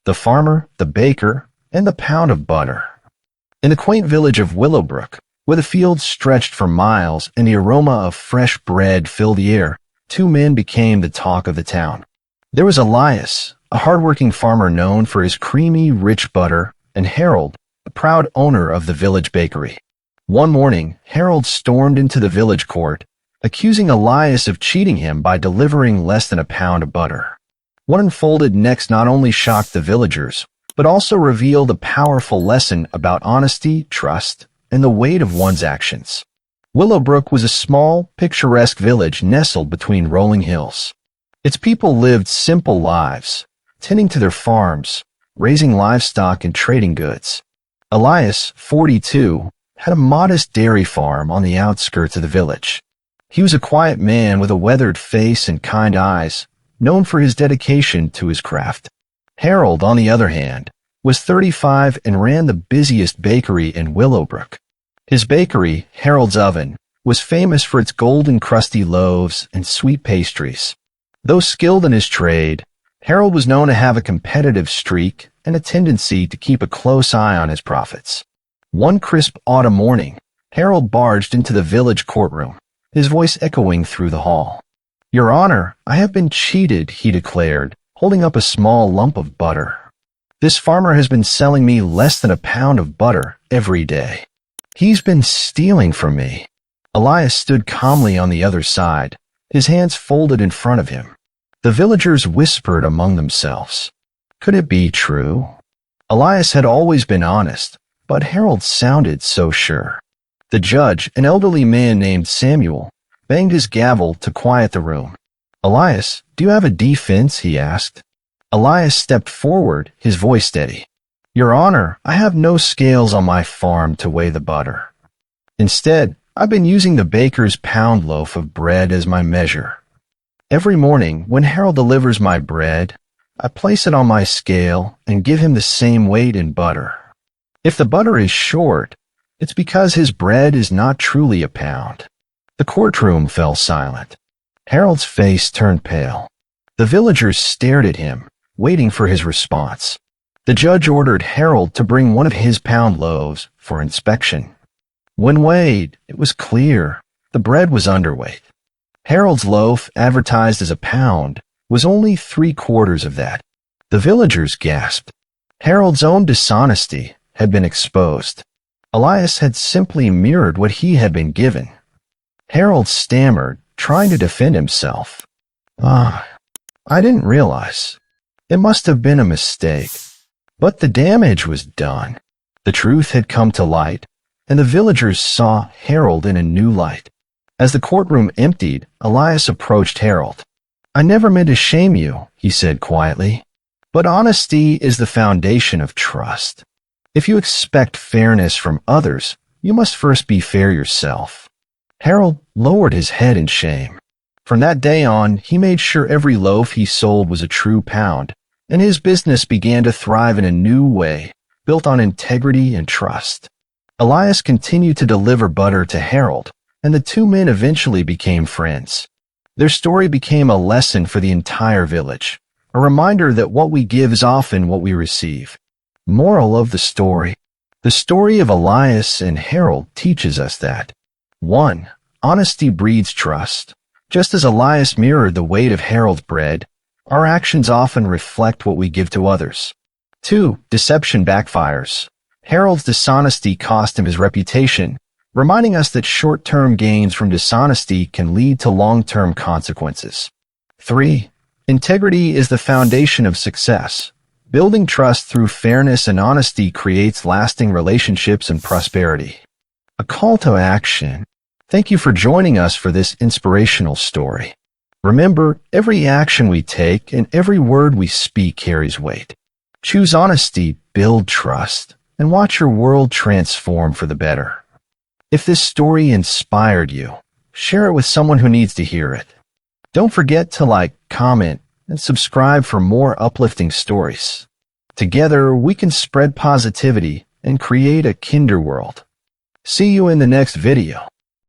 the farmer, the baker, and the pound of butter. In the quaint village of Willowbrook, where the fields stretched for miles and the aroma of fresh bread filled the air, two men became the talk of the town. There was Elias, a hardworking farmer known for his creamy, rich butter, and Harold, the proud owner of the village bakery. One morning, Harold stormed into the village court, accusing Elias of cheating him by delivering less than a pound of butter. What unfolded next not only shocked the villagers, but also revealed a powerful lesson about honesty, trust, and the weight of one's actions. Willowbrook was a small, picturesque village nestled between rolling hills. Its people lived simple lives, tending to their farms, raising livestock and trading goods. Elias, 42, had a modest dairy farm on the outskirts of the village. He was a quiet man with a weathered face and kind eyes, known for his dedication to his craft. Harold, on the other hand, was 35 and ran the busiest bakery in Willowbrook. His bakery, Harold's Oven, was famous for its golden crusty loaves and sweet pastries. Though skilled in his trade, Harold was known to have a competitive streak and a tendency to keep a close eye on his profits. One crisp autumn morning, Harold barged into the village courtroom, his voice echoing through the hall. "Your Honor, I have been cheated," he declared, holding up a small lump of butter. "This farmer has been selling me less than a pound of butter every day. He's been stealing from me." Elias stood calmly on the other side, his hands folded in front of him. The villagers whispered among themselves. Could it be true? Elias had always been honest, but Harold sounded so sure. The judge, an elderly man named Samuel, banged his gavel to quiet the room. "Elias, do you have a defense?" he asked. Elias stepped forward, his voice steady. "Your Honor, I have no scales on my farm to weigh the butter. Instead, I've been using the baker's pound loaf of bread as my measure. Every morning, when Harold delivers my bread, I place it on my scale and give him the same weight in butter. If the butter is short, it's because his bread is not truly a pound." The courtroom fell silent. Harold's face turned pale. The villagers stared at him, waiting for his response. The judge ordered Harold to bring one of his pound loaves for inspection. When weighed, it was clear the bread was underweight. Harold's loaf, advertised as a pound, was only 3/4 of that. The villagers gasped. Harold's own dishonesty had been exposed. Elias had simply mirrored what he had been given. Harold stammered, trying to defend himself. "I didn't realize. It must have been a mistake." But the damage was done. The truth had come to light, and the villagers saw Harold in a new light. As the courtroom emptied, Elias approached Harold. "I never meant to shame you," he said quietly, "but honesty is the foundation of trust. If you expect fairness from others, you must first be fair yourself." Harold lowered his head in shame. From that day on, he made sure every loaf he sold was a true pound, and his business began to thrive in a new way, built on integrity and trust. Elias continued to deliver butter to Harold, and the two men eventually became friends. Their story became a lesson for the entire village, a reminder that what we give is often what we receive. Moral of the story: the story of Elias and Harold teaches us that 1. Honesty breeds trust. Just as Elias mirrored the weight of Harold's bread, our actions often reflect what we give to others. 2. Deception backfires. Harold's dishonesty cost him his reputation, reminding us that short-term gains from dishonesty can lead to long-term consequences. 3. Integrity is the foundation of success. Building trust through fairness and honesty creates lasting relationships and prosperity. A call to action. Thank you for joining us for this inspirational story. Remember, every action we take and every word we speak carries weight. Choose honesty, build trust, and watch your world transform for the better. If this story inspired you, share it with someone who needs to hear it. Don't forget to like, comment, and subscribe for more uplifting stories. Together, we can spread positivity and create a kinder world. See you in the next video.